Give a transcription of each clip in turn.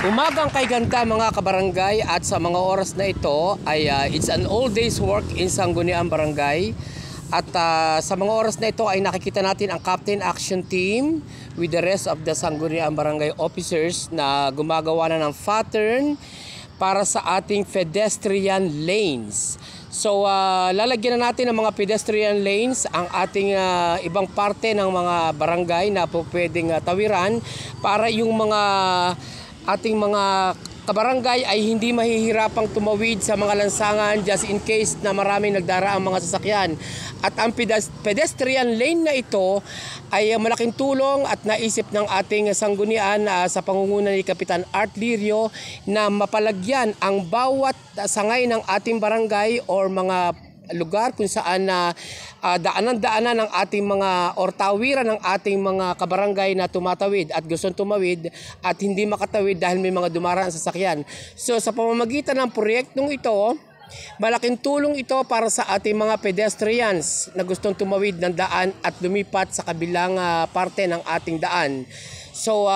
Umagang kay ganda mga kabarangay, at sa mga oras na ito ay it's an all days work in Sangguniang Barangay. At sa mga oras na ito ay nakikita natin ang Captain Action Team with the rest of the Sangguniang Barangay officers na gumagawa na ng pattern para sa ating pedestrian lanes. So lalagyan na natin ng mga pedestrian lanes ang ating ibang parte ng mga barangay na po pwedeng tawiran para yung mga ating mga kabarangay ay hindi mahihirapang tumawid sa mga lansangan just in case na maraming nagdaraang mga sasakyan. At ang pedestrian lane na ito ay malaking tulong at naisip ng ating sanggunian sa pangunguna ni Kapitan Art Lirio na mapalagyan ang bawat sangay ng ating barangay or mga lugar kung saan daanan-daanan ng ating mga or tawiran ng ating mga kabarangay na tumatawid at gustong tumawid at hindi makatawid dahil may mga dumaraan sa sasakyan. So sa pamamagitan ng proyektong ito, malaking tulong ito para sa ating mga pedestrians na gustong tumawid ng daan at lumipat sa kabilang parte ng ating daan. So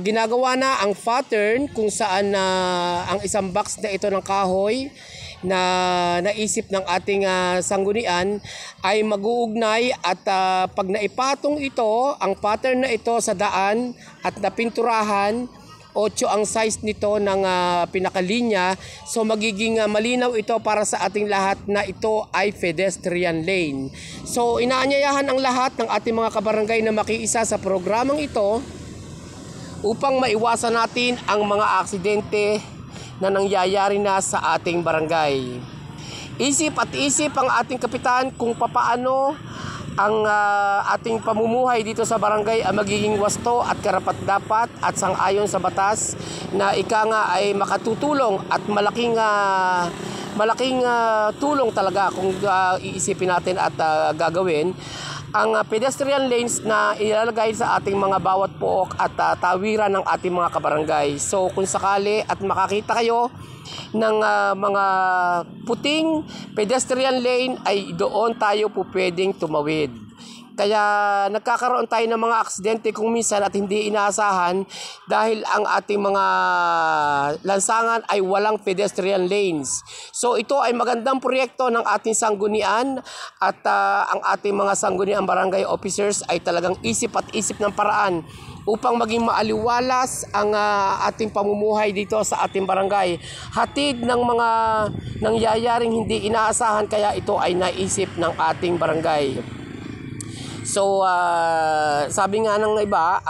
ginagawa na ang pattern kung saan ang isang box na ito ng kahoy na naisip ng ating sanggunian ay mag-uugnay at pag naipatong ito, ang pattern na ito sa daan at napinturahan, 8 ang size nito ng pinakalinya. So magiging malinaw ito para sa ating lahat na ito ay pedestrian lane. So inaanyayahan ang lahat ng ating mga kabarangay na makiisa sa programang ito upang maiwasan natin ang mga aksidente na nangyayari na sa ating barangay. Isip at isip ang ating kapitan kung papaano ang ating pamumuhay dito sa barangay ay magiging wasto at karapat-dapat at sang-ayon sa batas na ika nga ay makatutulong at malaking tulong talaga kung iisipin natin at gagawin ang pedestrian lanes na ilalagay sa ating mga bawat pook at tawiran ng ating mga kabarangay. So kung sakali at makakita kayo ng mga puting pedestrian lane ay doon tayo po pwedeng tumawid. Kaya nagkakaroon tayo ng mga aksidente kung minsan at hindi inaasahan dahil ang ating mga lansangan ay walang pedestrian lanes. So ito ay magandang proyekto ng ating sanggunian at ang ating mga sangguniang barangay officers ay talagang isip at isip ng paraan upang maging maaliwalas ang ating pamumuhay dito sa ating barangay. Hatid ng mga nangyayaring hindi inaasahan, kaya ito ay naisip ng ating barangay. So sabi nga ng iba,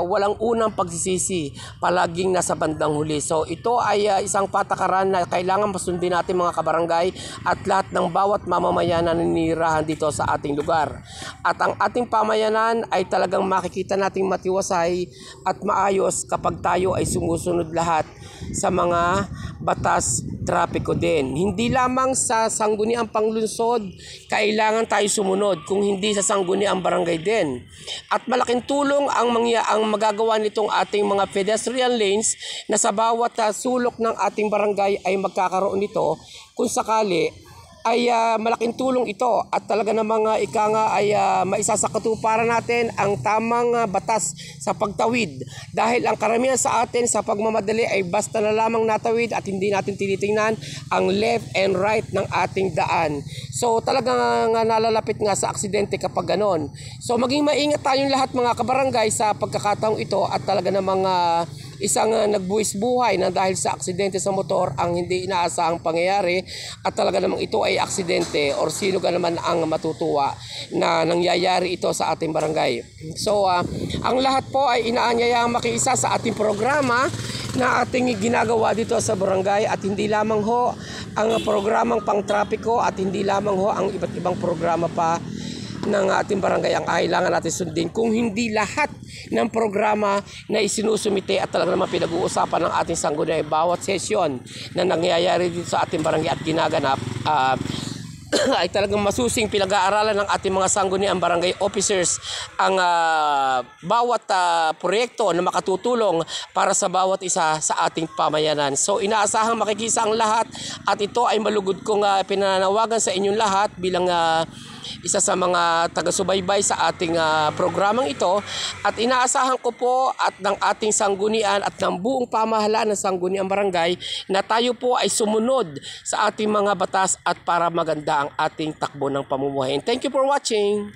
walang unang pagsisisi, palaging nasa bandang huli. So ito ay isang patakaran na kailangan masundin natin mga kabarangay at lahat ng bawat mamamayan na ninirahan dito sa ating lugar. At ang ating pamayanan ay talagang makikita nating matiwasay at maayos kapag tayo ay sumusunod lahat sa mga batas trapiko din. Hindi lamang sa sangguniang panglungsod kailangan tayo sumunod, kung hindi sa sangguniang barangay din. At malaking tulong ang magagawa nitong ating mga pedestrian lanes na sa bawat sulok ng ating barangay ay magkakaroon nito kung sakali ay malaking tulong ito at talaga namang ika nga ay maisasakatuparan natin ang tamang batas sa pagtawid, dahil ang karamihan sa atin sa pagmamadali ay basta na lamang natawid at hindi natin tinitingnan ang left and right ng ating daan. So talagang nalalapit nga sa aksidente kapag ganon. So maging maingat tayong lahat mga kabarangay sa pagkakataong ito at talaga namang isang nagbuwis buhay na dahil sa aksidente sa motor ang hindi inaasahang pangyayari at talaga namang ito ay aksidente or sino ka naman ang matutuwa na nangyayari ito sa ating barangay. So ang lahat po ay inaanyayang makiisa sa ating programa na ating ginagawa dito sa barangay, at hindi lamang ho ang programang pang-trapiko at hindi lamang ho ang iba't ibang programa pa ng ating barangay ang kailangan natin sundin, kung hindi lahat ng programa na isinusumite at talaga naman pinag-uusapan ng ating sanggunian bawat sesyon na nangyayari dito sa ating barangay at ginaganap ay talagang masusing pinag-aaralan ng ating mga sangguniang barangay officers ang bawat proyekto na makatutulong para sa bawat isa sa ating pamayanan. So inaasahang makikisa ang lahat at ito ay malugod kong pinananawagan sa inyong lahat bilang isa sa mga taga-subaybay sa ating programang ito at inaasahan ko po at ng ating sanggunian at ng buong pamahalaan ng Sangguniang Barangay na tayo po ay sumunod sa ating mga batas at para maganda ang ating takbo ng pamumuhay. And thank you for watching.